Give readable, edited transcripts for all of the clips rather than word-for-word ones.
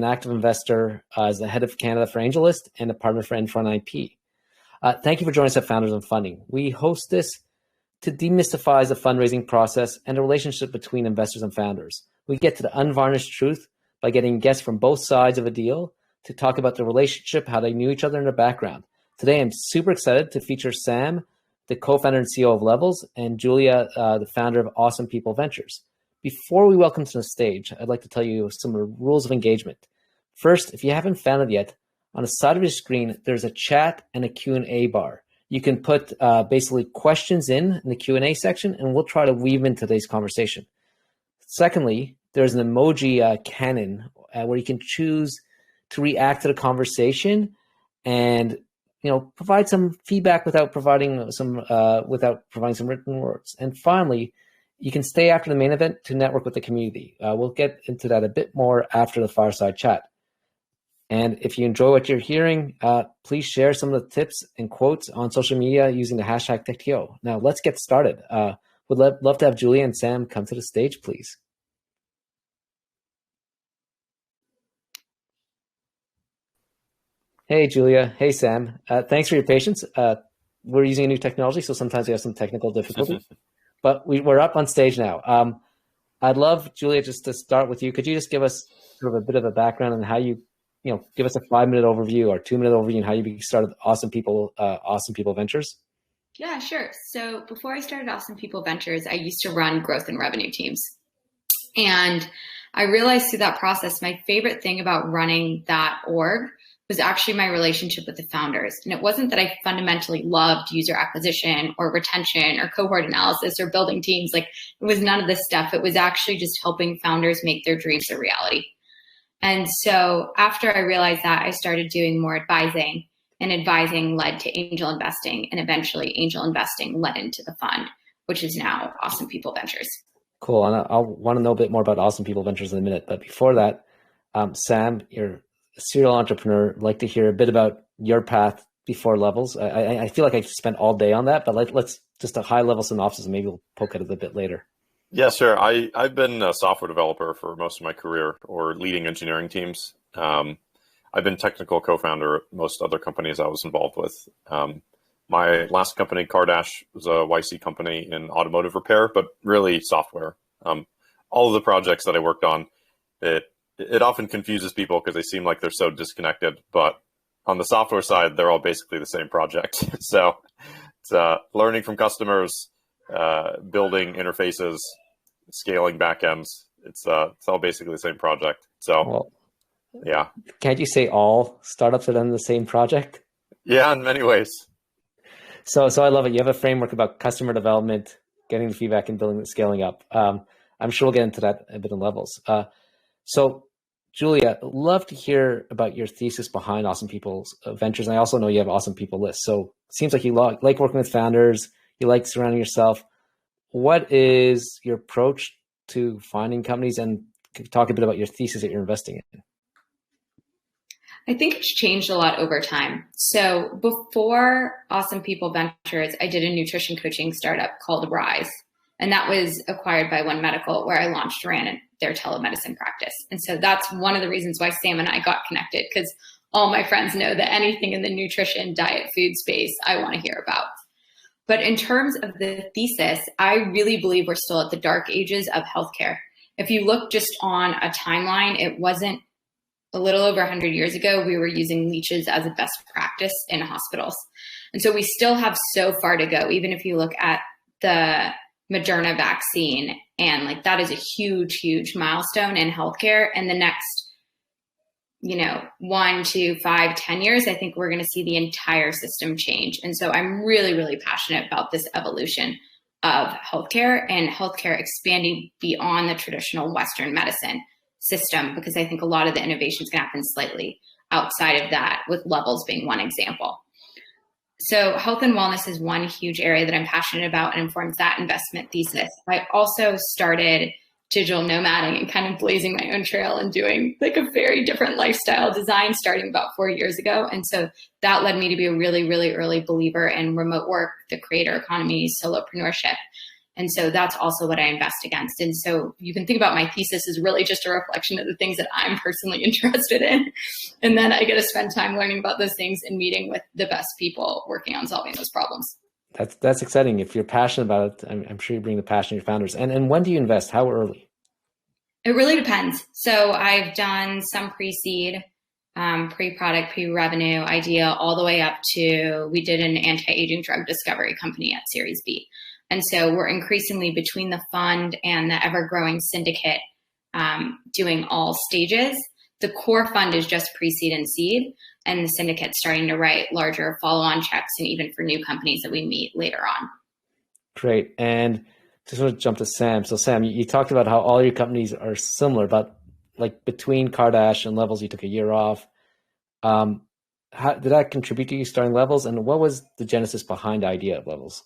an active investor as the head of Canada for AngelList and a partner for N-Front IP. Thank you for joining us at Founders on Funding. We host this to demystify the fundraising process and the relationship between investors and founders. We get to the unvarnished truth by getting guests from both sides of a deal to talk about the relationship, how they knew each other, and their background. Today, I'm super excited to feature Sam, the co-founder and CEO of Levels, and Julia, the founder of Awesome People Ventures. Before we welcome to the stage, I'd like to tell you some of the rules of engagement. First, if you haven't found it yet, on the side of your screen, there's a chat and a Q&A bar. You can put basically questions in the Q&A section, and we'll try to weave in today's conversation. Secondly, there's an emoji cannon where you can choose to react to the conversation and provide some feedback without providing some written words. And finally, you can stay after the main event to network with the community. We'll get into that a bit more after the fireside chat. And if you enjoy what you're hearing, please share some of the tips and quotes on social media using the hashtag TechTO. Now, let's get started. Would love to have Julia and Sam come to the stage, please. Hey, Julia. Hey, Sam. Thanks for your patience. We're using a new technology, so sometimes we have some technical difficulties. But we're up on stage now. I'd love, Julia, just to start with you. Could you just give us sort of a bit of a background on how you give us a 5-minute overview or 2-minute overview on how you started Awesome People Ventures? Yeah, sure. So before I started Awesome People Ventures, I used to run growth and revenue teams. And I realized through that process, my favorite thing about running that org was actually my relationship with the founders. And it wasn't that I fundamentally loved user acquisition or retention or cohort analysis or building teams. Like, it was none of this stuff. It was actually just helping founders make their dreams a reality. And so after I realized that, I started doing more advising, and advising led to angel investing, and eventually angel investing led into the fund, which is now Awesome People Ventures. Cool. And I want to know a bit more about Awesome People Ventures in a minute. But before that, Sam, you're a serial entrepreneur. I'd like to hear a bit about your path before Levels. I feel like I've spent all day on that, but let's just a high-level synopsis, and maybe we'll poke at it a bit later. Yeah, sure. I've been a software developer for most of my career, or leading engineering teams. I've been technical co-founder at most other companies I was involved with. My last company, Cardash, was a YC company in automotive repair, but really software. All of the projects that I worked on, it often confuses people because they seem like they're so disconnected. But on the software side, they're all basically the same project. So it's learning from customers, building interfaces, scaling backends. It's all basically the same project. So, yeah. Can't you say all startups are done the same project? Yeah, in many ways. So I love it. You have a framework about customer development, getting the feedback and building, scaling up. I'm sure we'll get into that a bit in Levels. So, Julia, love to hear about your thesis behind Awesome People Ventures. And I also know you have Awesome People List. So it seems like you like working with founders. You like surrounding yourself. What is your approach to finding companies, and talk a bit about your thesis that you're investing in? I think it's changed a lot over time. So before Awesome People Ventures, I did a nutrition coaching startup called Rise. And that was acquired by One Medical, where I launched, ran their telemedicine practice. And so that's one of the reasons why Sam and I got connected, because all my friends know that anything in the nutrition, diet, food space, I want to hear about. But in terms of the thesis, I really believe we're still at the dark ages of healthcare. If you look just on a timeline, it wasn't a little over 100 years ago, we were using leeches as a best practice in hospitals. And so we still have so far to go, even if you look at the Moderna vaccine, and like that is a huge, huge milestone in healthcare. And the next, 1, 2, 5, 10 years, I think we're going to see the entire system change. And so I'm really, really passionate about this evolution of healthcare and healthcare expanding beyond the traditional Western medicine system, because I think a lot of the innovations can happen slightly outside of that, with Levels being one example. So health and wellness is one huge area that I'm passionate about and informs that investment thesis. I also started digital nomading and kind of blazing my own trail and doing like a very different lifestyle design starting about 4 years ago. And so that led me to be a really, really early believer in remote work, the creator economy, solopreneurship. And so that's also what I invest against. And so you can think about my thesis as really just a reflection of the things that I'm personally interested in. And then I get to spend time learning about those things and meeting with the best people working on solving those problems. That's exciting. If you're passionate about it, I'm sure you bring the passion to your founders. And when do you invest? How early? It really depends. So I've done some pre-seed, pre-product, pre-revenue idea, all the way up to, we did an anti-aging drug discovery company at Series B. And so we're increasingly between the fund and the ever-growing syndicate doing all stages. The core fund is just pre-seed and seed, and the syndicate's starting to write larger follow-on checks and even for new companies that we meet later on. Great. And to sort of jump to Sam. So Sam, you talked about how all your companies are similar, but like between Cardash and Levels, you took a year off. How did that contribute to you starting Levels? And what was the genesis behind the idea of Levels?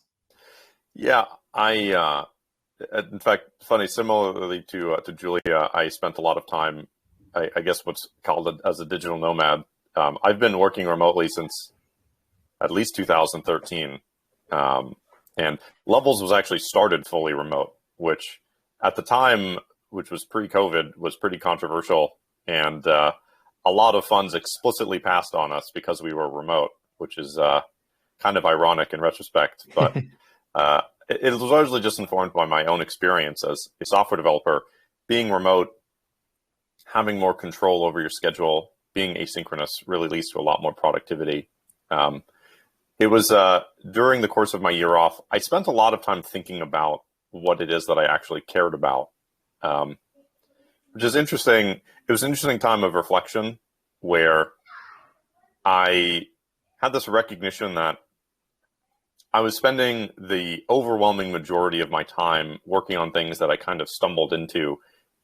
Yeah, in fact, funny, similarly to Julia, I spent a lot of time, I guess what's called as a digital nomad. I've been working remotely since at least 2013. And Levels was actually started fully remote, which at the time, which was pre-COVID, was pretty controversial. And a lot of funds explicitly passed on us because we were remote, which is kind of ironic in retrospect. But it was largely just informed by my own experience as a software developer. Being remote, having more control over your schedule, being asynchronous really leads to a lot more productivity. It was during the course of my year off, I spent a lot of time thinking about what it is that I actually cared about, which is interesting. It was an interesting time of reflection where I had this recognition that I was spending the overwhelming majority of my time working on things that I kind of stumbled into,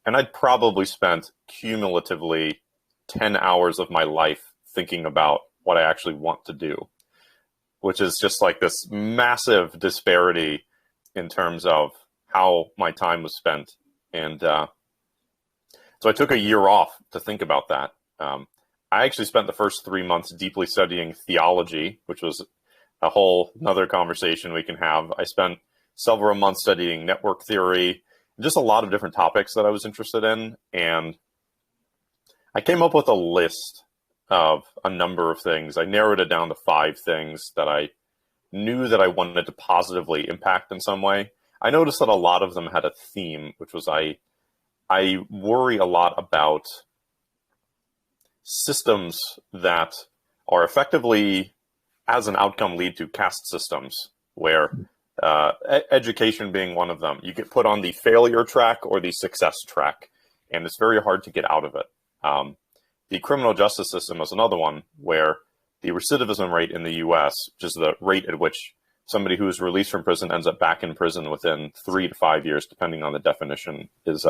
and I'd probably spent cumulatively 10 hours of my life thinking about what I actually want to do, which is just like this massive disparity in terms of how my time was spent. And so I took a year off to think about that. I actually spent the first 3 months deeply studying theology, which was a whole another conversation we can have. I spent several months studying network theory, just a lot of different topics that I was interested in. And I came up with a list of a number of things. I narrowed it down to 5 things that I knew that I wanted to positively impact in some way. I noticed that a lot of them had a theme, which was I worry a lot about systems that are effectively, as an outcome, lead to caste systems, where education being one of them. You get put on the failure track or the success track, and it's very hard to get out of it. The criminal justice system is another one, where the recidivism rate in the US, which is the rate at which somebody who is released from prison ends up back in prison within 3 to 5 years, depending on the definition, is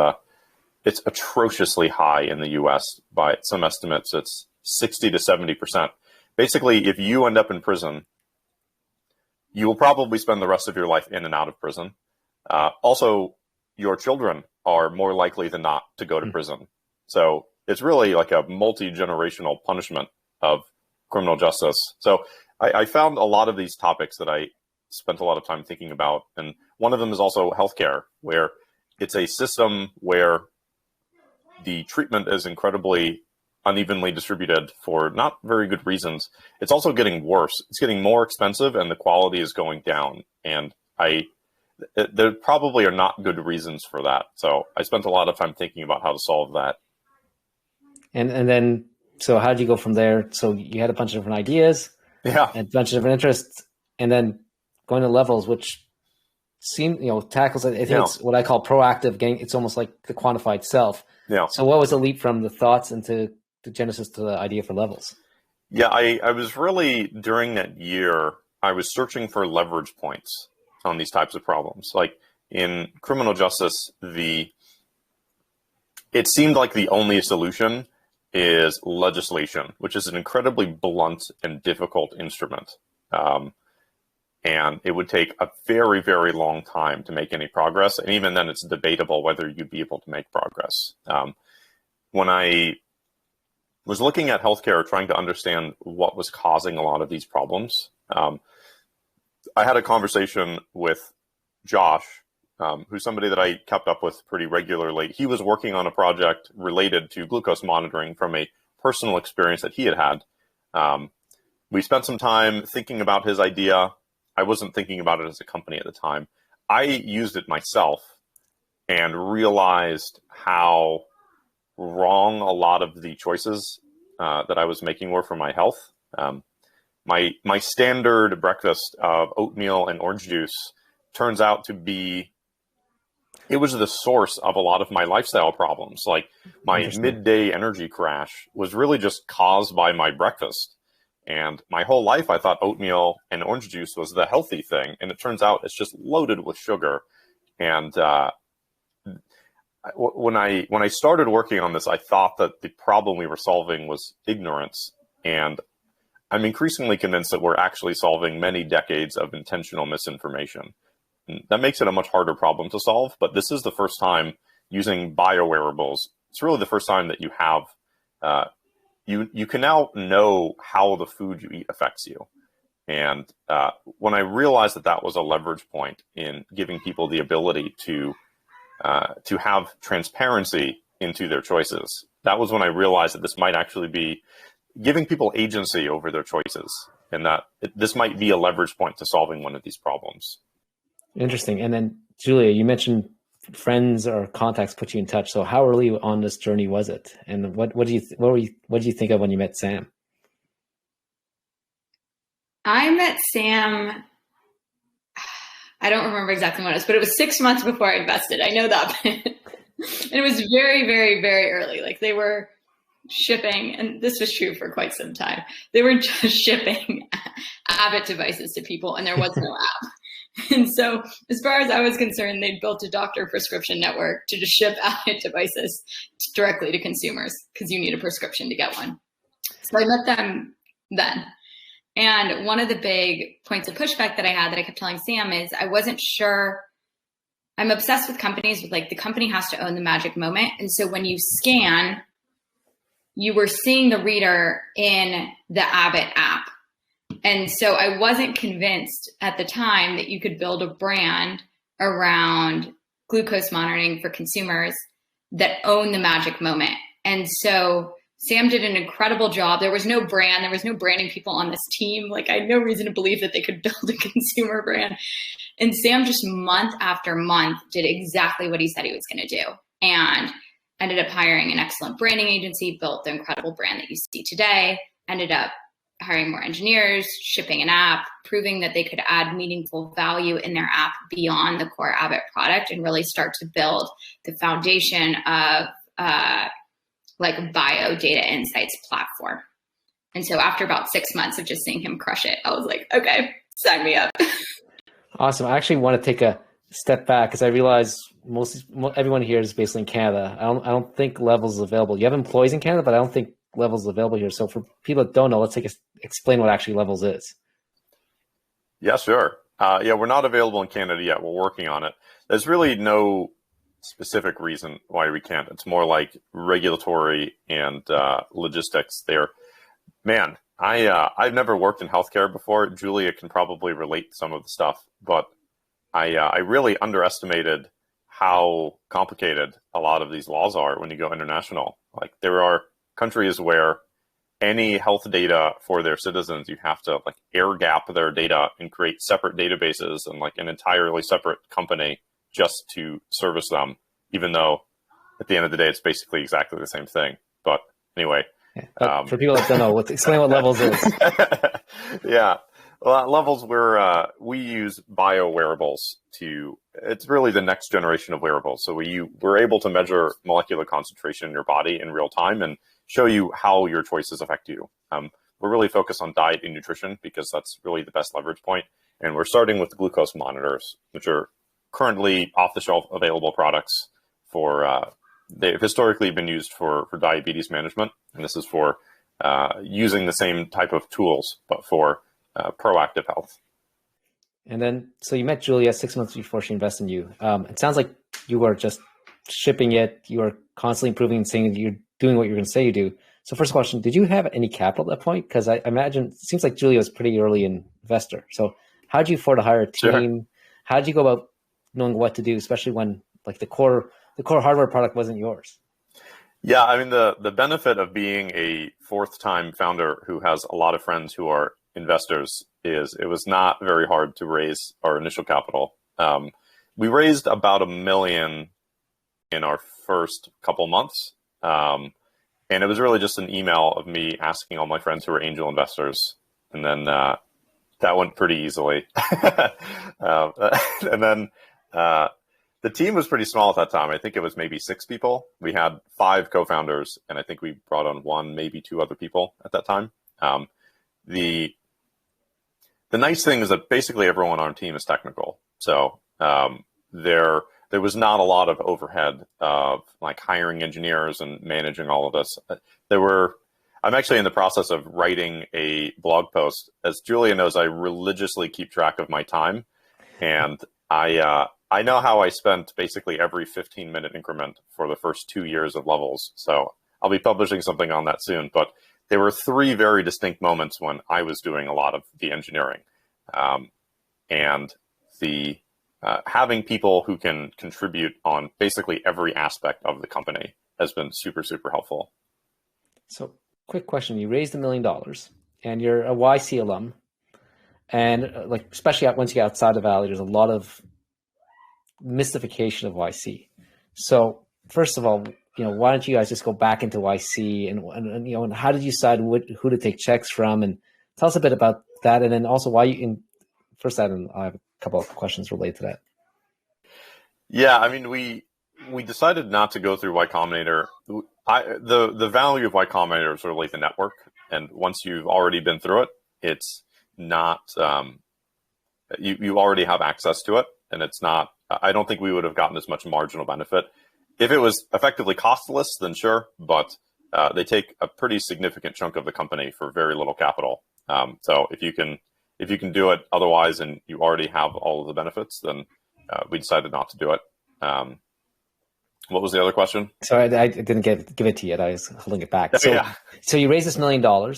it's atrociously high in the US. By some estimates, it's 60 to 70%. Basically, if you end up in prison, you will probably spend the rest of your life in and out of prison. Also, your children are more likely than not to go to prison. So it's really like a multi-generational punishment of criminal justice. So I found a lot of these topics that I spent a lot of time thinking about. And one of them is also healthcare, where it's a system where the treatment is incredibly unevenly distributed for not very good reasons. It's also getting worse. It's getting more expensive and the quality is going down. And there probably are not good reasons for that. So I spent a lot of time thinking about how to solve that. And then, so how did you go from there? So you had a bunch of different ideas, yeah, and a bunch of different interests, and then going to Levels, which tackles, I think it's what I call proactive getting. It's almost like the quantified self. Yeah. So what was the leap from the thoughts into the genesis to the idea for Levels? Yeah, I was really, during that year, I was searching for leverage points on these types of problems. Like in criminal justice, it seemed like the only solution is legislation, which is an incredibly blunt and difficult instrument. And it would take a very, very long time to make any progress. And even then, it's debatable whether you'd be able to make progress. When I was looking at healthcare, trying to understand what was causing a lot of these problems, I had a conversation with Josh, who's somebody that I kept up with pretty regularly. He was working on a project related to glucose monitoring from a personal experience that he had had. We spent some time thinking about his idea. I wasn't thinking about it as a company at the time. I used it myself and realized how wrong a lot of the choices that I was making were for my health. My standard breakfast of oatmeal and orange juice turns out to be, it was the source of a lot of my lifestyle problems. Like my midday energy crash was really just caused by my breakfast. And my whole life, I thought oatmeal and orange juice was the healthy thing. And it turns out it's just loaded with sugar. And when I started working on this, I thought that the problem we were solving was ignorance. And I'm increasingly convinced that we're actually solving many decades of intentional misinformation. And that makes it a much harder problem to solve. But this is the first time using biowearables. It's really the first time that you have you can now know how the food you eat affects you. And when I realized that that was a leverage point in giving people the ability to have transparency into their choices, that was when I realized that this might actually be giving people agency over their choices, and that this might be a leverage point to solving one of these problems. Interesting. And then, Julia, you mentioned friends or contacts put you in touch. So how early on this journey was it? And what did you think of when you met Sam? I met Sam, I don't remember exactly when it was, but it was 6 months before I invested. I know that. And it was very, very, very early. Like they were shipping, and this was true for quite some time. They were just shipping Abbott devices to people, and there was no app. And so as far as I was concerned, they'd built a doctor prescription network to just ship Abbott devices directly to consumers because you need a prescription to get one. So I met them then. And one of the big points of pushback that I had that I kept telling Sam is I wasn't sure. I'm obsessed with companies with like the company has to own the magic moment. And so when you scan, you were seeing the reader in the Abbott app. And so I wasn't convinced at the time that you could build a brand around glucose monitoring for consumers that own the magic moment. And so Sam did an incredible job. There was no brand. There was no branding people on this team. Like I had no reason to believe that they could build a consumer brand. And Sam just month after month did exactly what he said he was going to do. And ended up hiring an excellent branding agency, built the incredible brand that you see today, ended up hiring more engineers, shipping an app, proving that they could add meaningful value in their app beyond the core Abbott product and really start to build the foundation of like a bio data insights platform. And so after about 6 months of just seeing him crush it, I was like, okay, sign me up. Awesome. I actually want to take a step back because I realize everyone here is basically in Canada. I don't think Levels is available. You have employees in Canada, but I don't think Levels is available here. So for people that don't know, let's explain what actually Levels is. Yeah, sure. Yeah, we're not available in Canada yet. We're working on it. There's really no specific reason why we can't. It's more like regulatory and logistics there. Man, I've never worked in healthcare before. Julia can probably relate to some of the stuff, but I really underestimated how complicated a lot of these laws are when you go international. Like there are countries where any health data for their citizens, you have to like air gap their data and create separate databases and like an entirely separate company just to service them, even though at the end of the day, it's basically exactly the same thing. But anyway. For people that don't know, explain what Levels is. Yeah. Well, at Levels, we use biowearables it's really the next generation of wearables. So we're able to measure molecular concentration in your body in real time and show you how your choices affect you. We're really focused on diet and nutrition because that's really the best leverage point. And we're starting with glucose monitors, which are currently off-the-shelf available products they've historically been used for diabetes management. And this is for using the same type of tools, but for proactive health. And then, so you met Julia 6 months before she invested in you. It sounds like you were just shipping it. You were constantly improving and saying that you're doing what you're going to say you do. So first question, did you have any capital at that point? Because I imagine, it seems like Julia was pretty early investor. So how did you afford to hire a team? Sure. How did you go about knowing what to do, especially when like the core hardware product wasn't yours? Yeah, I mean, the benefit of being a fourth time founder who has a lot of friends who are investors is it was not very hard to raise our initial capital. We raised about $1 million in our first couple months. And it was really just an email of me asking all my friends who were angel investors. And then that went pretty easily. And then the team was pretty small at that time. I think it was maybe 6 people. We had 5 co-founders, and I think we brought on 1, maybe 2 other people at that time. The nice thing is that basically everyone on our team is technical. So there was not a lot of overhead of like hiring engineers and managing all of this. I'm actually in the process of writing a blog post. As Julia knows, I religiously keep track of my time. And I know how I spent basically every 15-minute increment for the first 2 years of Levels. So I'll be publishing something on that soon. But there were 3 very distinct moments when I was doing a lot of the engineering. And the having people who can contribute on basically every aspect of the company has been super, super helpful. So quick question. You raised $1 million and you're a YC alum. And like, especially once you get outside the Valley, there's a lot of mystification of YC. So first of all, why don't you guys just go back into YC and how did you decide who to take checks from? And tell us a bit about that. And then also why I have a couple of questions related to that. Yeah, I mean, we decided not to go through Y Combinator. The value of Y Combinator is really the network, and once you've already been through it, it's not you already have access to it, and it's not. I don't think we would have gotten as much marginal benefit if it was effectively costless. Then sure, but they take a pretty significant chunk of the company for very little capital. So if you can do it otherwise, and you already have all of the benefits, then we decided not to do it. What was the other question? Sorry, I didn't give it to you yet. I was holding it back. So, yeah. So you raised this $1 million,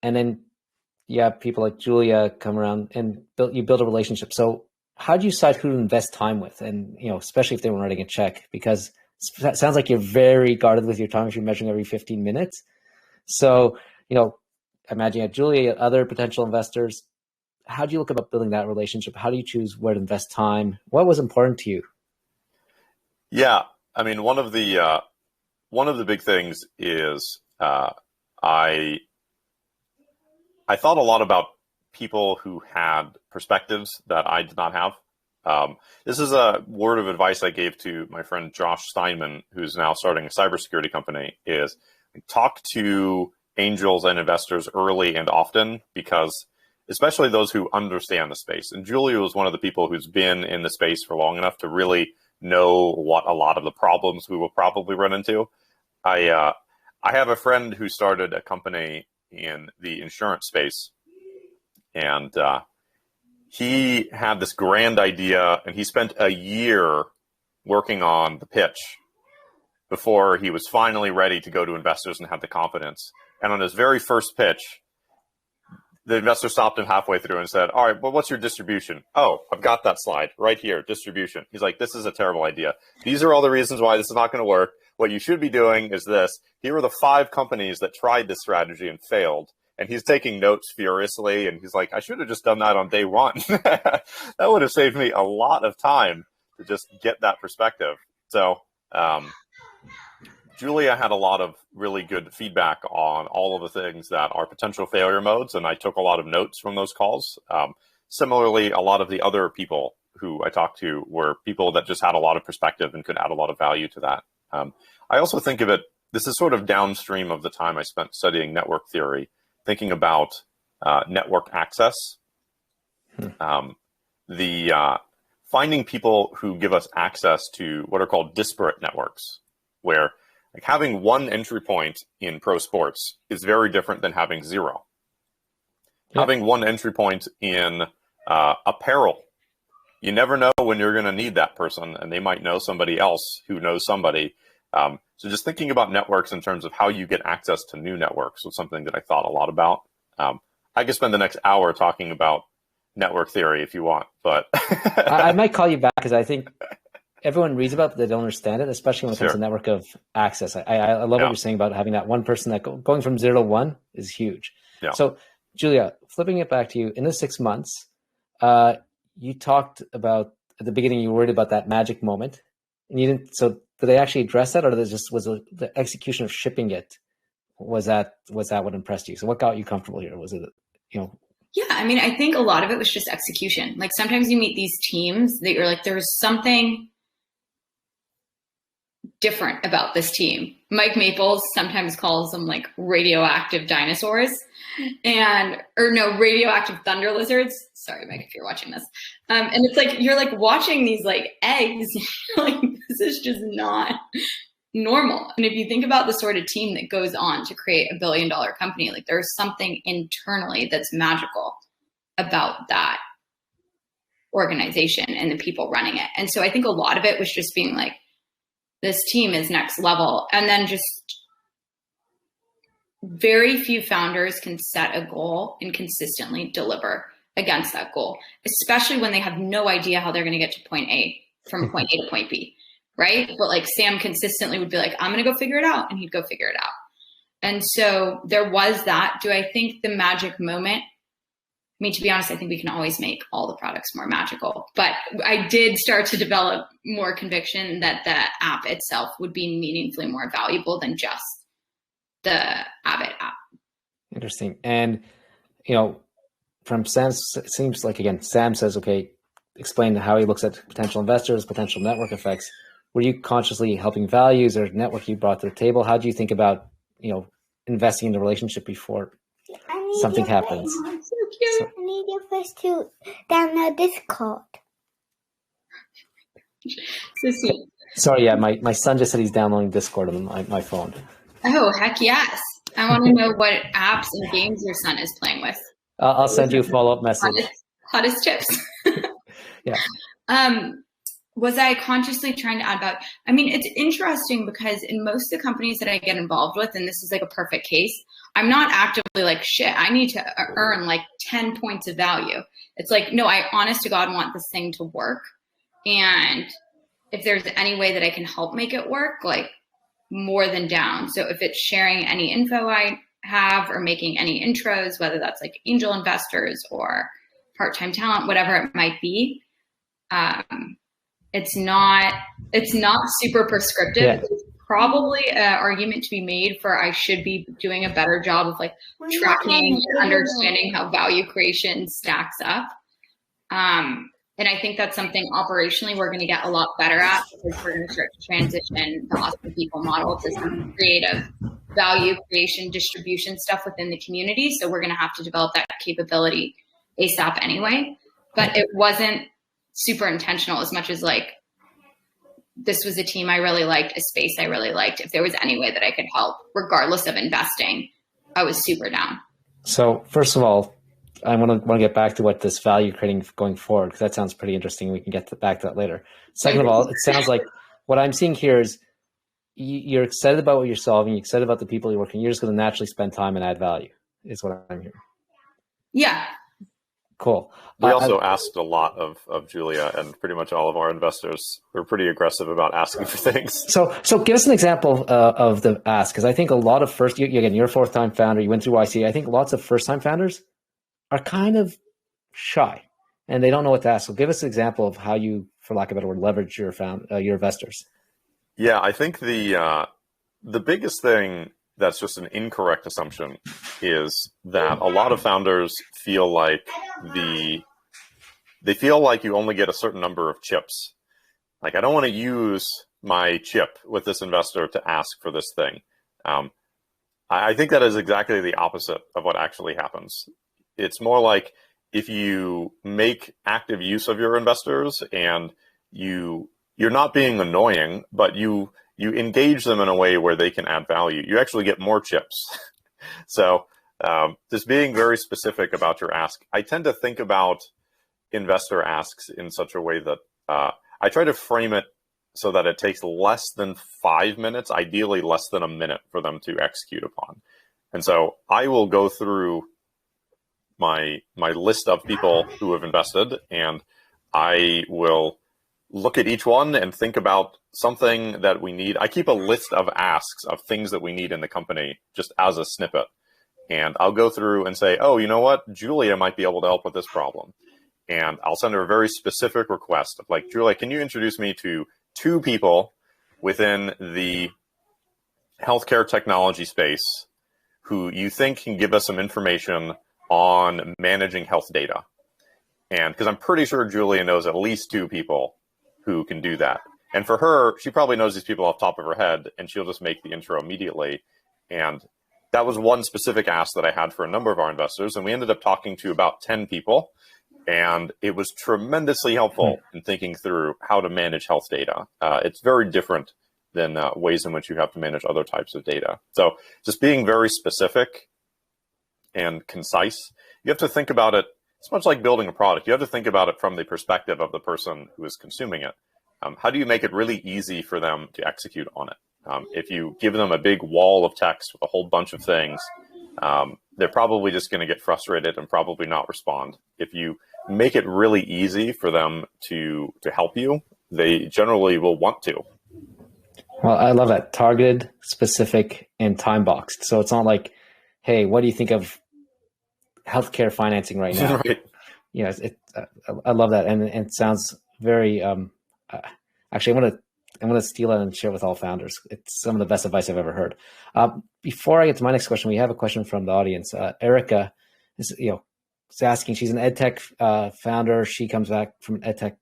and then you have people like Julia come around and you build a relationship. So how do you decide who to invest time with? And, especially if they were writing a check, because it sounds like you're very guarded with your time if you're measuring every 15 minutes. So, imagine you have Julia, other potential investors. How do you look about building that relationship? How do you choose where to invest time? What was important to you? Yeah, I mean, one of the big things is I thought a lot about people who had perspectives that I did not have. This is a word of advice I gave to my friend Josh Steinman, who's now starting a cybersecurity company, is talk to angels and investors early and often, because especially those who understand the space. And Julia was one of the people who's been in the space for long enough to really know what a lot of the problems we will probably run into. I have a friend who started a company in the insurance space, and he had this grand idea, and he spent a year working on the pitch before he was finally ready to go to investors and have the confidence. And on his very first pitch, the investor stopped him halfway through and said, all right, well, what's your distribution? Oh, I've got that slide right here, distribution. He's like, this is a terrible idea. These are all the reasons why this is not going to work. What you should be doing is this. Here are the 5 companies that tried this strategy and failed. And he's taking notes furiously. And he's like, I should have just done that on day 1. That would have saved me a lot of time to just get that perspective. So Julia had a lot of really good feedback on all of the things that are potential failure modes, and I took a lot of notes from those calls. Similarly, a lot of the other people who I talked to were people that just had a lot of perspective and could add a lot of value to that. I also think of it, this is sort of downstream of the time I spent studying network theory, thinking about network access. Finding people who give us access to what are called disparate networks, where like having one entry point in pro sports is very different than having 0. Yep. Having one entry point in apparel, you never know when you're going to need that person, and they might know somebody else who knows somebody. So just thinking about networks in terms of how you get access to new networks was something that I thought a lot about. I could spend the next hour talking about network theory if you want, but I might call you back because I think everyone reads about it, but they don't understand it, especially when it comes to network of access. I love what you're saying about having that one person that going from 0 to 1 is huge. Yeah. So Julia, flipping it back to you, in the 6 months, you talked about at the beginning, you were worried about that magic moment, and you didn't. So did they actually address that, or was the execution of shipping it? Was that what impressed you? So what got you comfortable here? Was it, Yeah, I mean, I think a lot of it was just execution. Like sometimes you meet these teams that you're like, there's something different about this team. Mike Maples sometimes calls them like radioactive dinosaurs radioactive thunder lizards. Sorry, Mike, if you're watching this. And it's like, you're like watching these like eggs, like this is just not normal. And if you think about the sort of team that goes on to create $1 billion company, like there's something internally that's magical about that organization and the people running it. And so I think a lot of it was just being like, this team is next level. And then just very few founders can set a goal and consistently deliver against that goal, especially when they have no idea how they're going to get to point A from point A to point B, right? But like Sam consistently would be like, I'm going to go figure it out. And he'd go figure it out. And so there was that. Do I think the magic moment? I mean, to be honest, I think we can always make all the products more magical. But I did start to develop more conviction that the app itself would be meaningfully more valuable than just the Abbott app. Interesting. And, from Sam's, it seems like, again, Sam says, okay, explain how he looks at potential investors, potential network effects. Were you consciously helping values or network you brought to the table? How do you think about, investing in the relationship before something happens? So cute. I need you first to download Discord. So sweet. Sorry, yeah, my son just said he's downloading Discord on my phone. Oh, heck yes. I want to know what apps and games your son is playing with. I'll send you a follow-up message. Hottest tips. Yeah. Was I consciously trying to add value? I mean, it's interesting because in most of the companies that I get involved with, and this is like a perfect case, I'm not actively like, shit, I need to earn like 10 points of value. It's like, no, I honest to God want this thing to work. And if there's any way that I can help make it work, like more than down. So if it's sharing any info I have or making any intros, whether that's like angel investors or part-time talent, whatever it might be, it's not super prescriptive. Yeah. There's probably an argument to be made for I should be doing a better job of like tracking and understanding how value creation stacks up. And I think that's something operationally we're going to get a lot better at because we're going to start to transition the Awesome People model to some creative value creation distribution stuff within the community. So we're going to have to develop that capability ASAP anyway. But it wasn't super intentional as much as like, this was a team I really liked, a space I really liked. If there was any way that I could help, regardless of investing, I was super down. So first of all, I want to get back to what this value creating going forward, because that sounds pretty interesting. We can get back to that later. Second of all, it sounds like what I'm seeing here is you're excited about what you're solving. You're excited about the people you're working. You're just going to naturally spend time and add value is what I'm hearing. Yeah. Cool. We also asked a lot of Julia, and pretty much all of our investors were pretty aggressive about asking for things. So give us an example of the ask, because I think a lot of you're a fourth-time founder. You went through YC. I think lots of first-time founders are kind of shy and they don't know what to ask. So give us an example of how you, for lack of a better word, leverage your investors. Yeah, I think the biggest thing that's just an incorrect assumption is that a lot of founders feel like they feel like you only get a certain number of chips. Like, I don't want to use my chip with this investor to ask for this thing. I think that is exactly the opposite of what actually happens. It's more like if you make active use of your investors and you're not being annoying, but you engage them in a way where they can add value, you actually get more chips. So just being very specific about your ask. I tend to think about investor asks in such a way that I try to frame it so that it takes less than 5 minutes, ideally less than a minute for them to execute upon. And so I will go through my list of people who have invested, and I will look at each one and think about something that we need. I keep a list of asks of things that we need in the company just as a snippet. And I'll go through and say, oh, you know what? Julia might be able to help with this problem. And I'll send her a very specific request of like, Julia, can you introduce me to 2 people within the healthcare technology space who you think can give us some information on managing health data? And because I'm pretty sure Julia knows at least 2 people who can do that. And for her, she probably knows these people off the top of her head, and she'll just make the intro immediately. And that was one specific ask that I had for a number of our investors. And we ended up talking to about 10 people. And it was tremendously helpful in thinking through how to manage health data. It's very different than ways in which you have to manage other types of data. So just being very specific and concise, you have to think about it. It's much like building a product. You have to think about it from the perspective of the person who is consuming it. How do you make it really easy for them to execute on it? If you give them a big wall of text with a whole bunch of things, they're probably just going to get frustrated and probably not respond. If you make it really easy for them to help you, they generally will want to. Well, I love that. Targeted, specific, and time boxed. So it's not like, hey, what do you think of healthcare financing right now? Right. You know, I love that, and it sounds very. Actually, I'm gonna steal it and share it with all founders. It's some of the best advice I've ever heard. Before I get to my next question, we have a question from the audience. Erica is asking. She's an edtech founder. She comes back from an edtech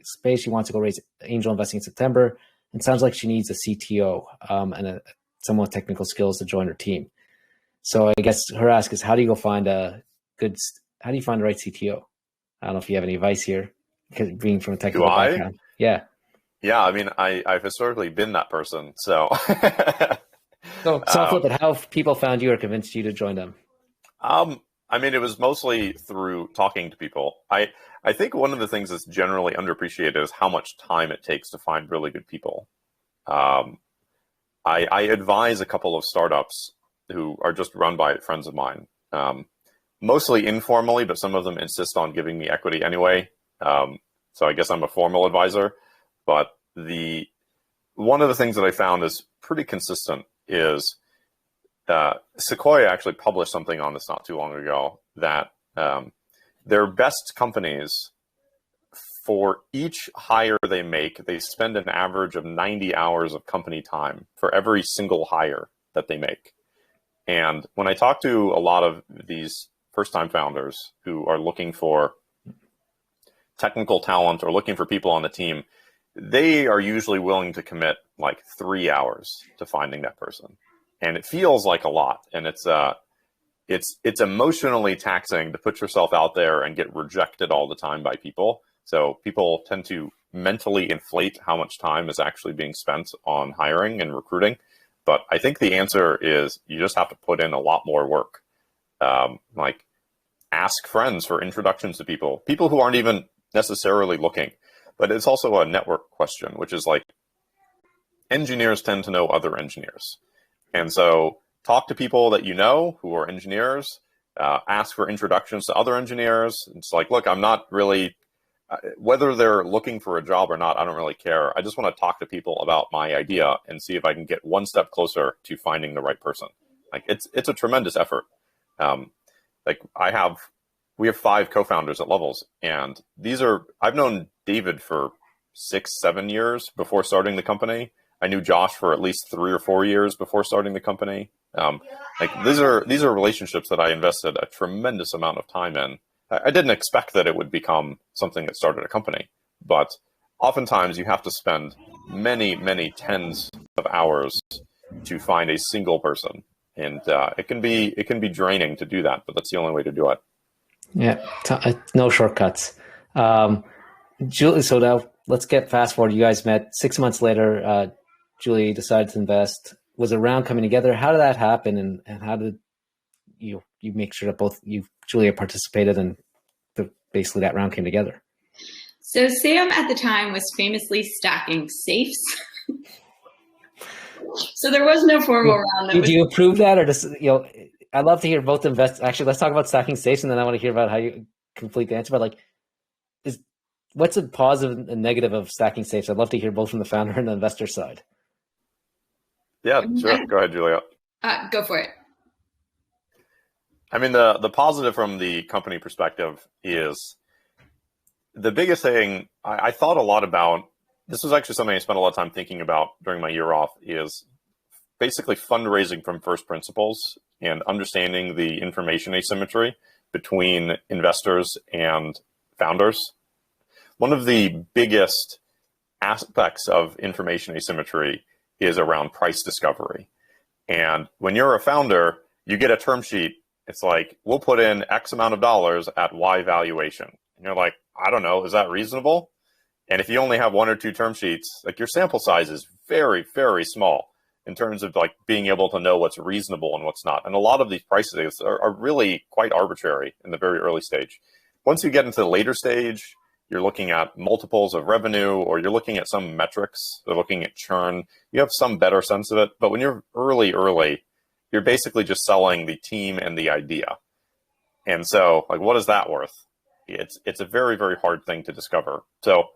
space. She wants to go raise angel investing in September, and sounds like she needs a CTO and someone with technical skills to join her team. So I guess her ask is, how do you find the right CTO? I don't know if you have any advice here, because being from a technical background. Yeah. Yeah, I mean, I've historically been that person. So, so flip it. How have people found you or convinced you to join them? I mean, it was mostly through talking to people. I think one of the things that's generally underappreciated is how much time it takes to find really good people. I advise a couple of startups who are just run by friends of mine, mostly informally, but some of them insist on giving me equity anyway. So I guess I'm a formal advisor. But one of the things that I found is pretty consistent is Sequoia actually published something on this not too long ago, that their best companies, for each hire they make, they spend an average of 90 hours of company time for every single hire that they make. And when I talk to a lot of these first-time founders who are looking for technical talent or looking for people on the team, they are usually willing to commit like 3 hours to finding that person. And it feels like a lot. And it's emotionally taxing to put yourself out there and get rejected all the time by people. So people tend to mentally inflate how much time is actually being spent on hiring and recruiting. But I think the answer is you just have to put in a lot more work. Like ask friends for introductions to people who aren't even necessarily looking. But it's also a network question, which is like engineers tend to know other engineers. And so talk to people that you know who are engineers, ask for introductions to other engineers. It's like, look, I'm not really, whether they're looking for a job or not, I don't really care. I just want to talk to people about my idea and see if I can get one step closer to finding the right person. Like it's a tremendous effort. We have 5 co-founders at Levels, and I've known David for 6-7 years before starting the company. I knew Josh for at least 3 or 4 years before starting the company. These are relationships that I invested a tremendous amount of time in. I didn't expect that it would become something that started a company, but oftentimes you have to spend many, many tens of hours to find a single person, and it can be draining to do that, but that's the only way to do it. Yeah, no shortcuts. Julie, so now let's get fast forward. You guys met 6 months later. Julie decided to invest. Was a round coming together? How did that happen? And how did you make sure that both you, Julia, participated and basically that round came together? So Sam at the time was famously stacking safes. So there was no formal round. Did you approve that, or just I'd love to hear both Actually, let's talk about stacking safes, and then I want to hear about how you complete the answer. But like, what's a positive and negative of stacking safes? I'd love to hear both from the founder and the investor side. Yeah, sure. Go ahead, Julia. Go for it. I mean, the positive from the company perspective is the biggest thing I thought a lot about. This was actually something I spent a lot of time thinking about during my year off, is basically fundraising from first principles and understanding the information asymmetry between investors and founders. One of the biggest aspects of information asymmetry is around price discovery. And when you're a founder, you get a term sheet. It's like, we'll put in X amount of dollars at Y valuation. And you're like, I don't know, is that reasonable? And if you only have one or two term sheets, like your sample size is very, very small in terms of like being able to know what's reasonable and what's not. And a lot of these prices are really quite arbitrary in the very early stage. Once you get into the later stage, you're looking at multiples of revenue, or you're looking at some metrics, they're looking at churn. You have some better sense of it. But when you're early, you're basically just selling the team and the idea. And so, like, what is that worth? It's a very, very hard thing to discover. So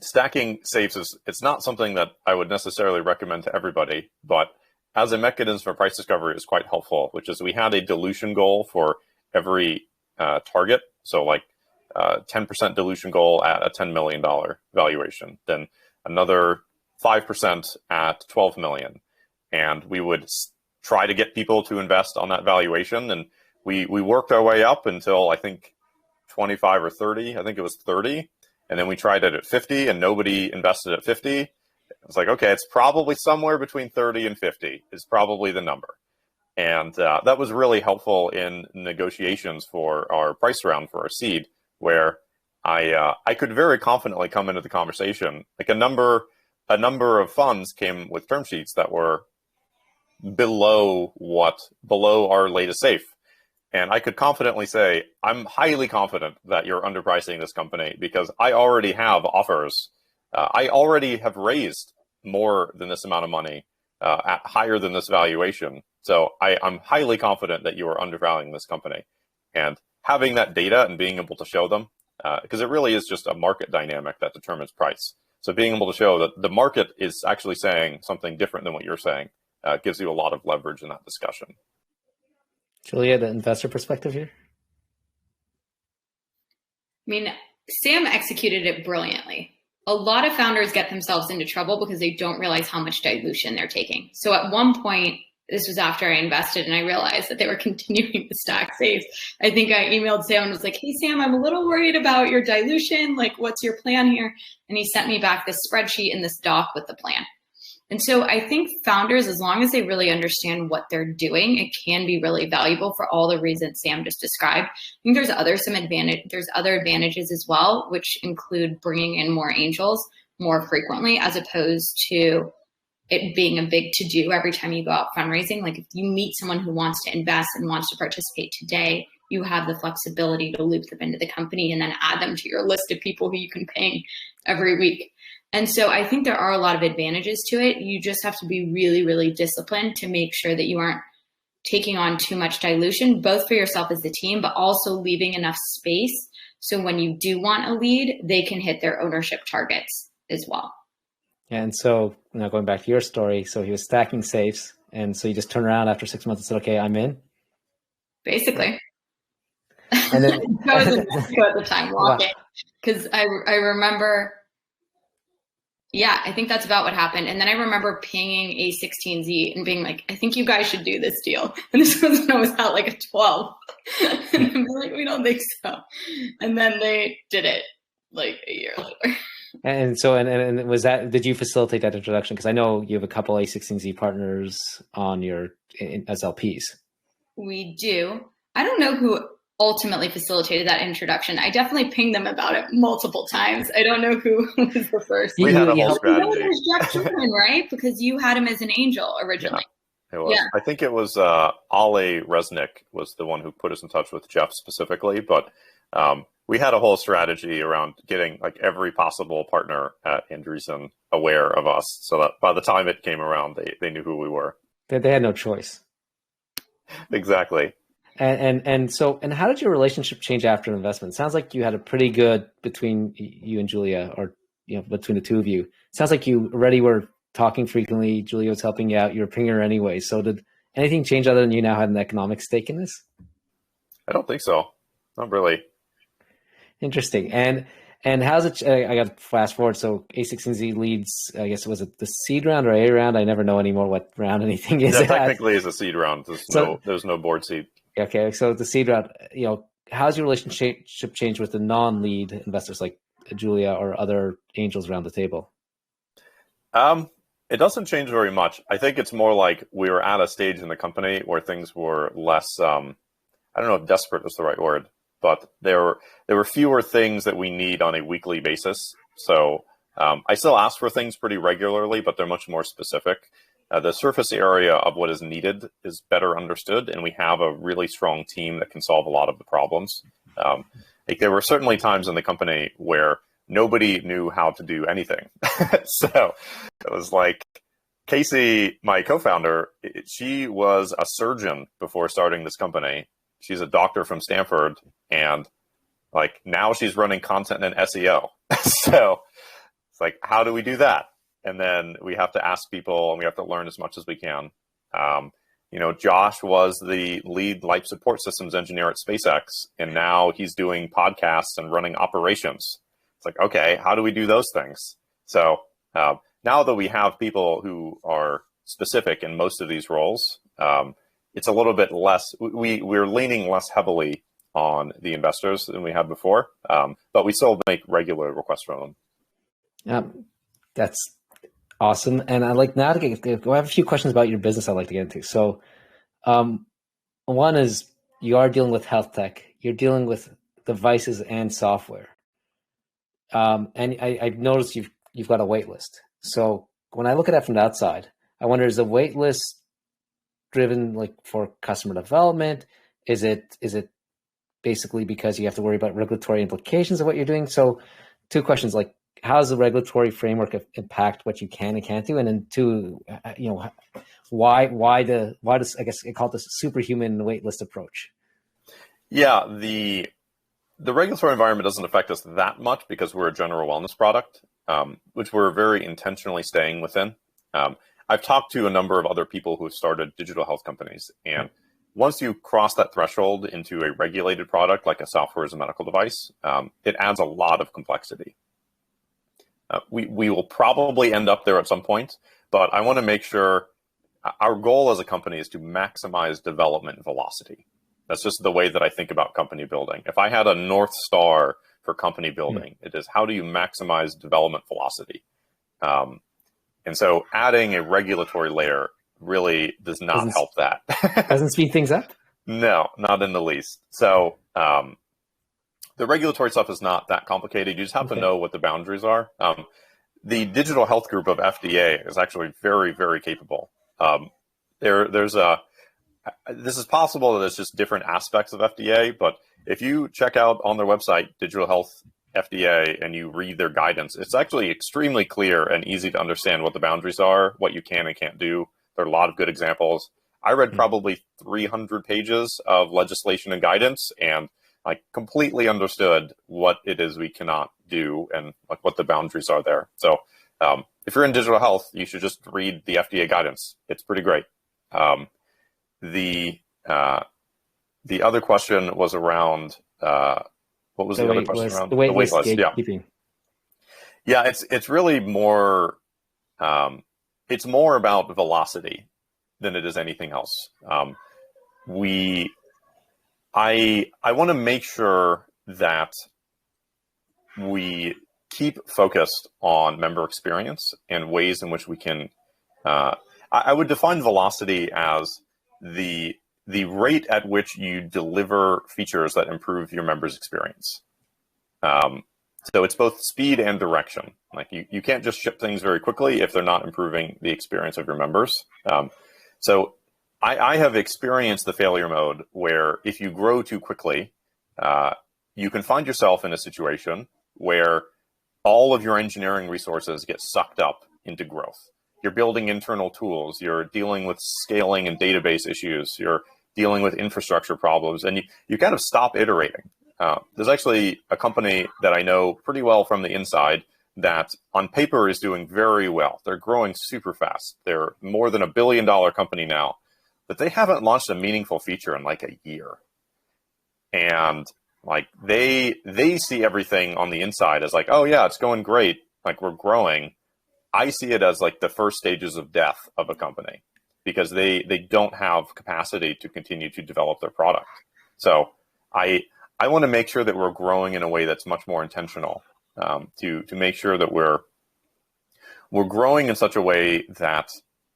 stacking safes it's not something that I would necessarily recommend to everybody, but as a mechanism for price discovery is quite helpful, which is we had a dilution goal for every target. So like 10% dilution goal at a $10 million valuation, then another 5% at 12 million. And we would try to get people to invest on that valuation. And we worked our way up until I think 25 or 30. I think it was 30. And then we tried it at 50 and nobody invested at 50. It's like, okay, it's probably somewhere between 30 and 50 is probably the number. And that was really helpful in negotiations for our price round for our seed, where I could very confidently come into the conversation. Like a number of funds came with term sheets that were below our latest safe. And I could confidently say, I'm highly confident that you're underpricing this company because I already have offers. I already have raised more than this amount of money at higher than this valuation. So I'm highly confident that you are undervaluing this company. And having that data and being able to show them, because it really is just a market dynamic that determines price. So being able to show that the market is actually saying something different than what you're saying gives you a lot of leverage in that discussion. Julia, the investor perspective here? I mean, Sam executed it brilliantly. A lot of founders get themselves into trouble because they don't realize how much dilution they're taking. So at one point, this was after I invested and I realized that they were continuing to stack safes. I think I emailed Sam and was like, hey, Sam, I'm a little worried about your dilution. Like, what's your plan here? And he sent me back this spreadsheet and this doc with the plan. And so I think founders, as long as they really understand what they're doing, it can be really valuable for all the reasons Sam just described. I think there's other advantages as well, which include bringing in more angels more frequently, as opposed to it being a big to-do every time you go out fundraising. Like if you meet someone who wants to invest and wants to participate today, you have the flexibility to loop them into the company and then add them to your list of people who you can ping every week. And so I think there are a lot of advantages to it. You just have to be really, really disciplined to make sure that you aren't taking on too much dilution, both for yourself as the team, but also leaving enough space so when you do want a lead, they can hit their ownership targets as well. And so now going back to your story, so he was stacking safes, and so you just turned around after 6 months and said, okay, I'm in? Basically. And then I was in Mexico at the time walking, because I remember... Yeah, I think that's about what happened. And then I remember pinging A16Z and being like, I think you guys should do this deal. And this was when I was at like a 12. And I'm like, we don't think so. And then they did it like a year later. And so, and was that, did you facilitate that introduction? Because I know you have a couple A16Z partners on your as LPs. We do. I don't know who ultimately facilitated that introduction. I definitely pinged them about it multiple times. I don't know who was the first. We had a whole strategy. It was Jeff Sherman, right? Because you had him as an angel originally. Yeah, it was. Yeah. I think it was Ale Resnick was the one who put us in touch with Jeff specifically, but we had a whole strategy around getting like every possible partner at Andreessen aware of us, so that by the time it came around, they knew who we were. They had no choice. Exactly. And how did your relationship change after an investment? Sounds like you had a pretty good between you and Julia, or between the two of you. Sounds like you already were talking frequently. Julia was helping you out. You were paying her anyway. So did anything change other than you now had an economic stake in this? I don't think so. Not really. Interesting. And how's it? I got to fast forward. So A16Z leads. I guess was it the seed round or A round? I never know anymore what round anything is. Yeah, technically it's a seed round. There's no board seed. Okay, so the seed round, how's your relationship change with the non-lead investors like Julia or other angels around the table? It doesn't change very much. I think it's more like we were at a stage in the company where things were less, I don't know if desperate is the right word, but there were fewer things that we need on a weekly basis. So I still ask for things pretty regularly, but they're much more specific. The surface area of what is needed is better understood, and we have a really strong team that can solve a lot of the problems. There were certainly times in the company where nobody knew how to do anything. So it was like Casey, my co-founder, she was a surgeon before starting this company. She's a doctor from Stanford, and like now she's running content and SEO. So it's like, how do we do that? And then we have to ask people, and we have to learn as much as we can. Josh was the lead life support systems engineer at SpaceX, and now he's doing podcasts and running operations. It's like, okay, how do we do those things? So now that we have people who are specific in most of these roles, it's a little bit less, we're leaning less heavily on the investors than we have before, but we still make regular requests from them. That's awesome. And I'd like now to I have a few questions about your business I'd like to get into. So one is you are dealing with health tech. You're dealing with devices and software. And I've noticed you've got a wait list. So when I look at that from the outside, I wonder, is the wait list driven like for customer development? Is it basically because you have to worry about regulatory implications of what you're doing? So two questions, like, how does the regulatory framework impact what you can and can't do? And then two, why does, I guess I call this superhuman waitlist approach? Yeah, the regulatory environment doesn't affect us that much because we're a general wellness product, which we're very intentionally staying within. I've talked to a number of other people who have started digital health companies, and once you cross that threshold into a regulated product like a software as a medical device, it adds a lot of complexity. We will probably end up there at some point, but I want to make sure our goal as a company is to maximize development velocity. That's just the way that I think about company building. If I had a North Star for company building, it is how do you maximize development velocity? And so adding a regulatory layer really does not help that. Doesn't speed things up? No, not in the least. So the regulatory stuff is not that complicated. You just have to know what the boundaries are. The digital health group of FDA is actually very, very capable. This is possible that it's just different aspects of FDA, but if you check out on their website, Digital Health FDA, and you read their guidance, it's actually extremely clear and easy to understand what the boundaries are, what you can and can't do. There are a lot of good examples. I read probably 300 pages of legislation and guidance, and I completely understood what it is we cannot do and like what the boundaries are there. So if you're in digital health, you should just read the FDA guidance. It's pretty great. The other question was around what was the other question around? The wait list. Yeah, it's really more it's more about velocity than it is anything else. I want to make sure that we keep focused on member experience and ways in which we can. I would define velocity as the rate at which you deliver features that improve your members' experience. So it's both speed and direction. Like you can't just ship things very quickly if they're not improving the experience of your members. So I have experienced the failure mode where if you grow too quickly, you can find yourself in a situation where all of your engineering resources get sucked up into growth. You're building internal tools. You're dealing with scaling and database issues. You're dealing with infrastructure problems, and you kind of stop iterating. There's actually a company that I know pretty well from the inside that on paper is doing very well. They're growing super fast. They're more than $1 billion company now, but they haven't launched a meaningful feature in like a year. And like they see everything on the inside as like, oh yeah, it's going great. Like we're growing. I see it as like the first stages of death of a company because they don't have capacity to continue to develop their product. So I want to make sure that we're growing in a way that's much more intentional, to make sure that we're growing in such a way that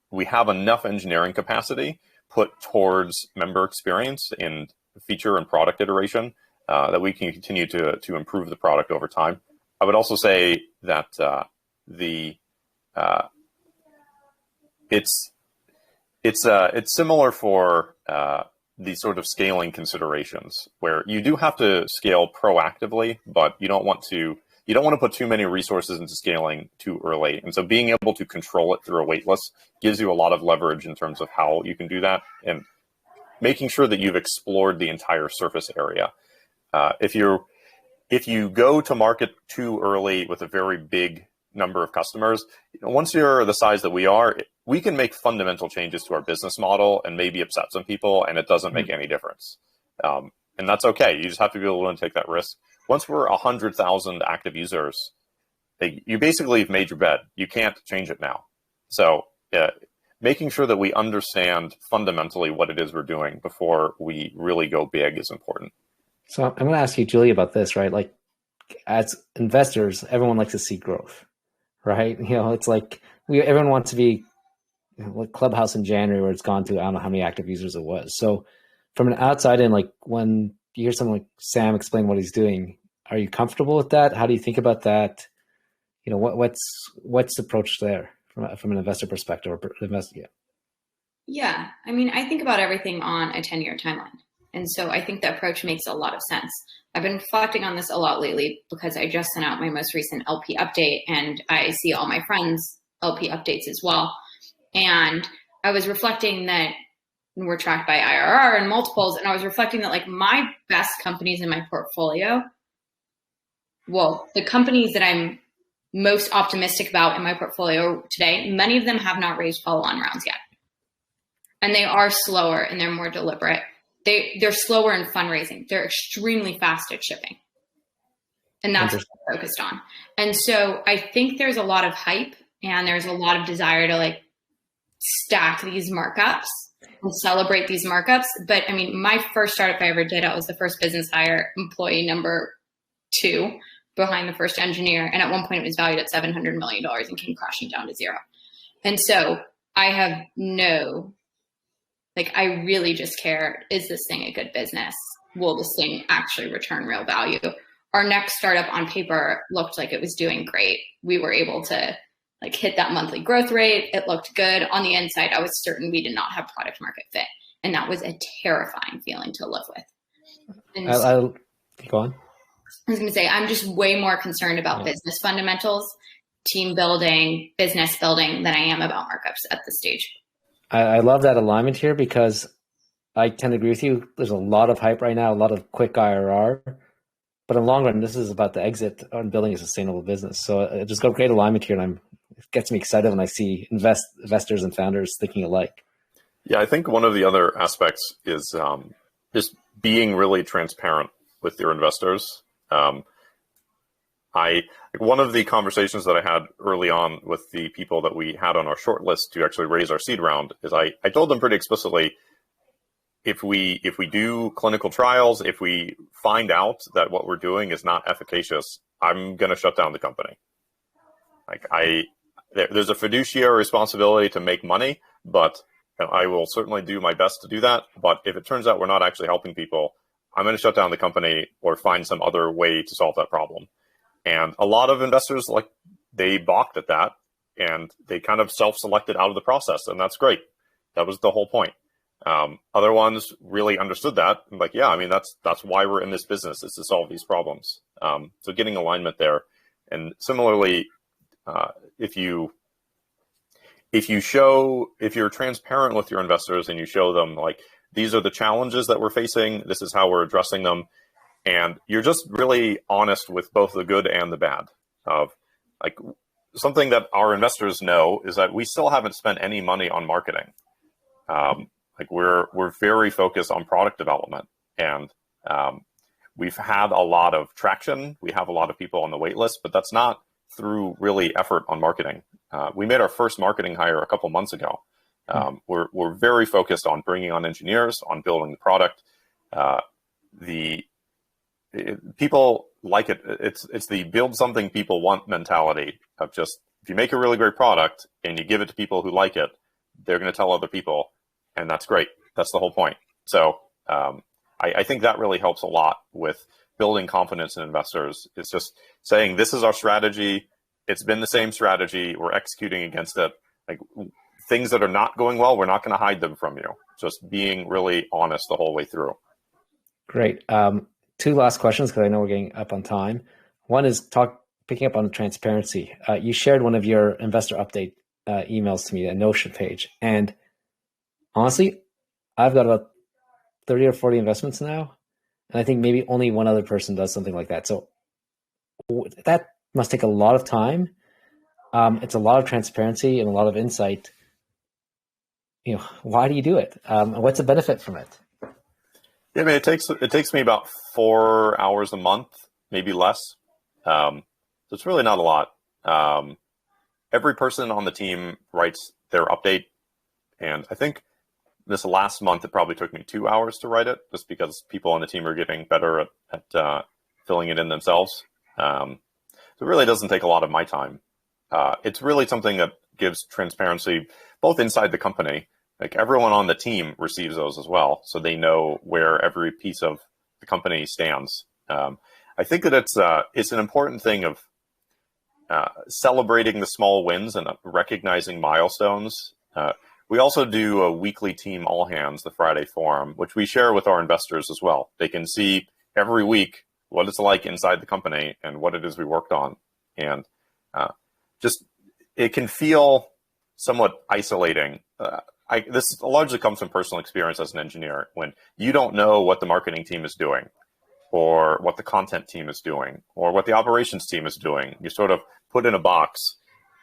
we have enough engineering capacity put towards member experience and feature and product iteration, that we can continue to improve the product over time. I would also say that it's similar for the sort of scaling considerations where you do have to scale proactively, but you don't want to put too many resources into scaling too early. And so being able to control it through a waitlist gives you a lot of leverage in terms of how you can do that and making sure that you've explored the entire surface area. If you go to market too early with a very big number of customers, once you're the size that we are, we can make fundamental changes to our business model and maybe upset some people, and it doesn't make any difference. And that's okay. You just have to be willing to take that risk. Once we're 100,000 active users, you basically have made your bed. You can't change it now. So making sure that we understand fundamentally what it is we're doing before we really go big is important. So I'm going to ask you, Julie, about this, right? Like as investors, everyone likes to see growth, right? It's like everyone wants to be like Clubhouse in January where it's gone to, I don't know how many active users it was. So from an outside in, like when you hear someone like Sam explain what he's doing, are you comfortable with that? How do you think about that? What's the approach there from an investor perspective or investor? Yeah. I mean, I think about everything on a 10-year timeline. And so I think the approach makes a lot of sense. I've been reflecting on this a lot lately because I just sent out my most recent LP update and I see all my friends' LP updates as well. And I was reflecting that we're tracked by IRR and multiples. And I was reflecting that like my best companies in my portfolio, well, the companies that I'm most optimistic about in my portfolio today, many of them have not raised follow-on rounds yet. And they are slower and they're more deliberate. They're slower in fundraising. They're extremely fast at shipping. And that's what I'm focused on. And so I think there's a lot of hype and there's a lot of desire to like stack these markups and celebrate these markups. But I mean, my first startup I ever did, I was the first business hire, employee number 2 behind the first engineer. And at one point it was valued at $700 million and came crashing down to zero. And so I have I really just care, is this thing a good business? Will this thing actually return real value? Our next startup on paper looked like it was doing great. We were able to like hit that monthly growth rate. It looked good. On the inside, I was certain we did not have product market fit. And that was a terrifying feeling to live with. And I'll go on. I was going to say, I'm just way more concerned about business fundamentals, team building, business building than I am about markups at this stage. I love that alignment here because I tend to agree with you. There's a lot of hype right now, a lot of quick IRR, but in the long run, this is about the exit on building a sustainable business. So it just got great alignment here, and it gets me excited when I see investors and founders thinking alike. Yeah, I think one of the other aspects is just being really transparent with your investors. One of the conversations that I had early on with the people that we had on our short list to actually raise our seed round is I told them pretty explicitly, if we do clinical trials, if we find out that what we're doing is not efficacious, I'm going to shut down the company. There's a fiduciary responsibility to make money, but I will certainly do my best to do that. But if it turns out we're not actually helping people, I'm going to shut down the company or find some other way to solve that problem. And a lot of investors, they balked at that and they kind of self-selected out of the process. And that's great. That was the whole point. Other ones really understood that. Yeah, I mean, that's why we're in this business, is to solve these problems. So getting alignment there. And similarly, if you're transparent with your investors and you show them these are the challenges that we're facing. This is how we're addressing them. And you're just really honest with both the good and the bad. Of like, something that our investors know is that we still haven't spent any money on marketing. Like we're very focused on product development, and we've had a lot of traction. We have a lot of people on the wait list, but that's not through really effort on marketing. We made our first marketing hire a couple months ago. We're very focused on bringing on engineers, on building the product. People like it. It's the build something people want mentality of just, if you make a really great product and you give it to people who like it, they're going to tell other people, and that's great. That's the whole point. So I think that really helps a lot with building confidence in investors. It's just saying, this is our strategy. It's been the same strategy. We're executing against it. Like, things that are not going well, we're not going to hide them from you. Just being really honest the whole way through. Great. Two last questions, because I know we're getting up on time. One is picking up on transparency. You shared one of your investor update emails to me, a Notion page. And honestly, I've got about 30 or 40 investments now. And I think maybe only one other person does something like that. So that must take a lot of time. It's a lot of transparency and a lot of insight. Why do you do it? What's the benefit from it? Yeah, I mean, it takes me about 4 hours a month, maybe less. So it's really not a lot. Every person on the team writes their update, and I think this last month it probably took me 2 hours to write it, just because people on the team are getting better at filling it in themselves. So it really doesn't take a lot of my time. It's really something that gives transparency both inside the company. Like, everyone on the team receives those as well, so they know where every piece of the company stands. I think that it's an important thing of celebrating the small wins and recognizing milestones. We also do a weekly team all hands, the Friday forum, which we share with our investors as well. They can see every week what it's like inside the company and what it is we worked on. And just, it can feel somewhat isolating. This largely comes from personal experience as an engineer, when you don't know what the marketing team is doing, or what the content team is doing, or what the operations team is doing. You sort of put in a box,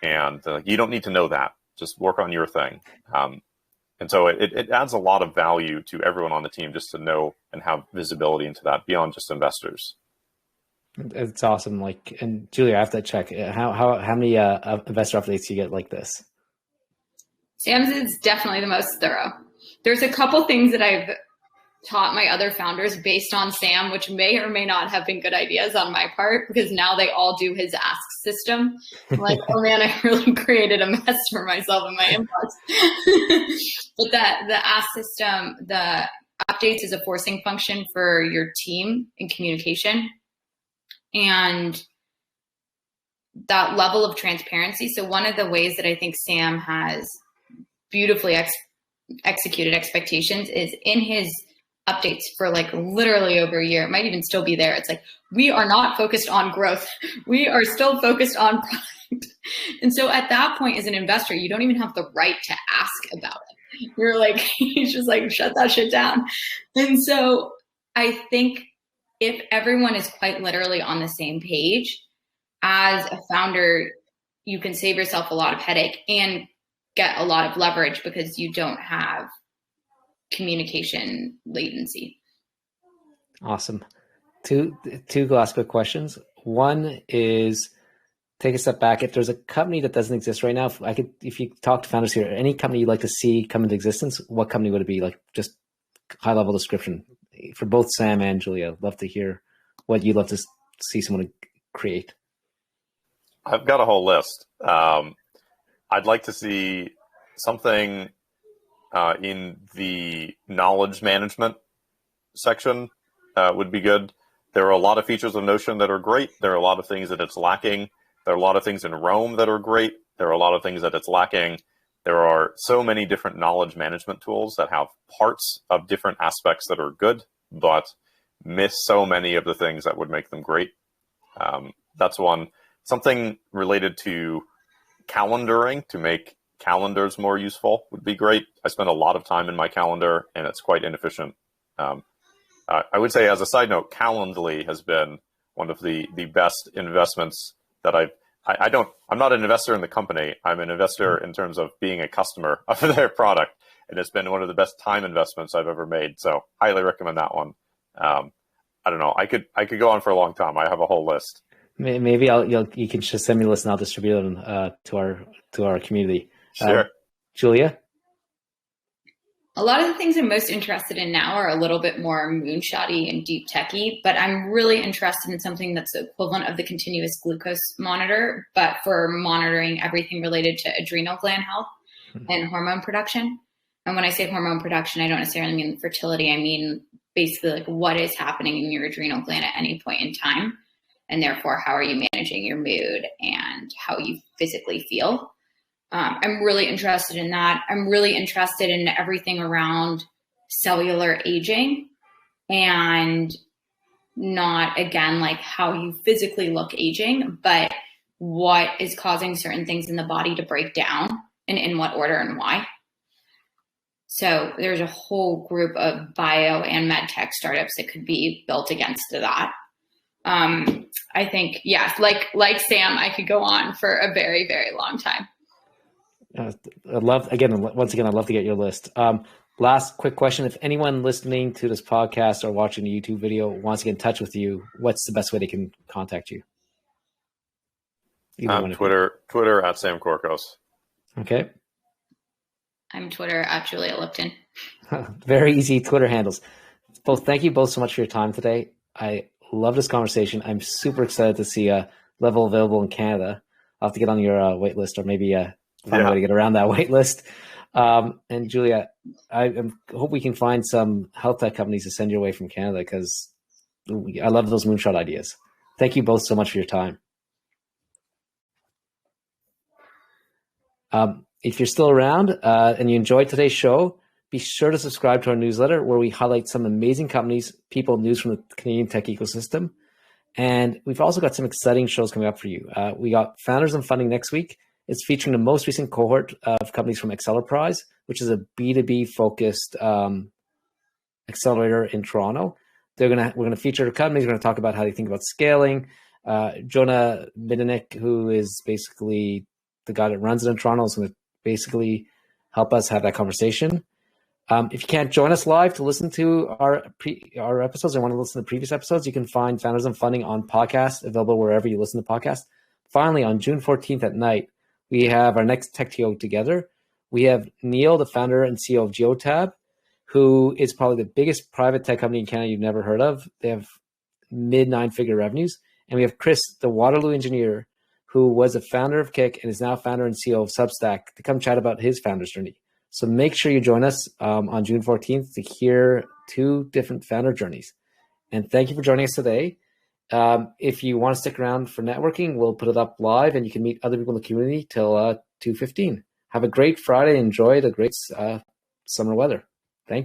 and you don't need to know that. Just work on your thing. And so it adds a lot of value to everyone on the team just to know and have visibility into that beyond just investors. It's awesome. And Julia, I have to check. How many investor updates do you get like this? Sam's is definitely the most thorough. There's a couple things that I've taught my other founders based on Sam, which may or may not have been good ideas on my part, because now they all do his ask system. I'm like, oh man, I really created a mess for myself in my inbox. But the ask system, the updates is a forcing function for your team in communication. And that level of transparency. So one of the ways that I think Sam has beautifully executed expectations is in his updates for literally over a year. It might even still be there. It's like, we are not focused on growth. We are still focused on product. And so at that point, as an investor, you don't even have the right to ask about it. You're like, he's just like, shut that shit down. And so I think if everyone is quite literally on the same page, as a founder, you can save yourself a lot of headache and get a lot of leverage because you don't have communication latency. Awesome. Two last quick questions. One is, take a step back. If there's a company that doesn't exist right now, if you talk to founders here, any company you'd like to see come into existence, what company would it be? Just high level description for both Sam and Julia. I'd love to hear what you'd love to see someone create. I've got a whole list. I'd like to see something in the knowledge management section would be good. There are a lot of features of Notion that are great. There are a lot of things that it's lacking. There are a lot of things in Rome that are great. There are a lot of things that it's lacking. There are so many different knowledge management tools that have parts of different aspects that are good, but miss so many of the things that would make them great. That's one. Something related to calendaring to make calendars more useful would be great. I spend a lot of time in my calendar, and it's quite inefficient. I would say, as a side note, Calendly has been one of the best investments that I'm not an investor in the company. I'm an investor in terms of being a customer of their product. And it's been one of the best time investments I've ever made. So highly recommend that one. I don't know. I could go on for a long time. I have a whole list. Maybe you can just send me a list and I'll distribute them to our community. Sure. Julia? A lot of the things I'm most interested in now are a little bit more moonshotty and deep techy, but I'm really interested in something that's the equivalent of the continuous glucose monitor, but for monitoring everything related to adrenal gland health and hormone production. And when I say hormone production, I don't necessarily mean fertility. I mean basically like what is happening in your adrenal gland at any point in time, and therefore how are you managing your mood and how you physically feel. I'm really interested in that. I'm really interested in everything around cellular aging, and not, again, like how you physically look aging, but what is causing certain things in the body to break down and in what order and why. So there's a whole group of bio and med tech startups that could be built against that. I think, yes, like Sam, I could go on for a very, very long time. I'd love to get your list. Last quick question. If anyone listening to this podcast or watching the YouTube video wants to get in touch with you, what's the best way they can contact you? Twitter at Sam Corcos. Okay. I'm Twitter at Julia Lipton. Very easy Twitter handles. Thank you both so much for your time today. I love this conversation. I'm super excited to see a level available in Canada. I'll have to get on your wait list, or maybe find a way to get around that wait list. And Julia, I hope we can find some health tech companies to send you away from Canada, because I love those moonshot ideas. Thank you both so much for your time. If you're still around and you enjoyed today's show, be sure to subscribe to our newsletter, where we highlight some amazing companies, people, news from the Canadian tech ecosystem. And we've also got some exciting shows coming up for you. We got Founders and Funding next week. It's featuring the most recent cohort of companies from Accelerprise, which is a B2B focused accelerator in Toronto. We're gonna feature the companies. We're gonna talk about how they think about scaling. Jonah Midenik, who is basically the guy that runs it in Toronto, is going to basically help us have that conversation. If you can't join us live to listen to our episodes, or want to listen to previous episodes, you can find Founders and Funding on podcast, available wherever you listen to podcasts. Finally, on June 14th at night, we have our next TechTO together. We have Neil, the founder and CEO of Geotab, who is probably the biggest private tech company in Canada you've never heard of. They have mid 9-figure revenues. And we have Chris, the Waterloo engineer, who was a founder of Kick and is now founder and CEO of Substack, to come chat about his founder's journey. So make sure you join us on June 14th to hear 2 different founder journeys. And thank you for joining us today. If you want to stick around for networking, we'll put it up live and you can meet other people in the community till 2:15. Have a great Friday. Enjoy the great summer weather.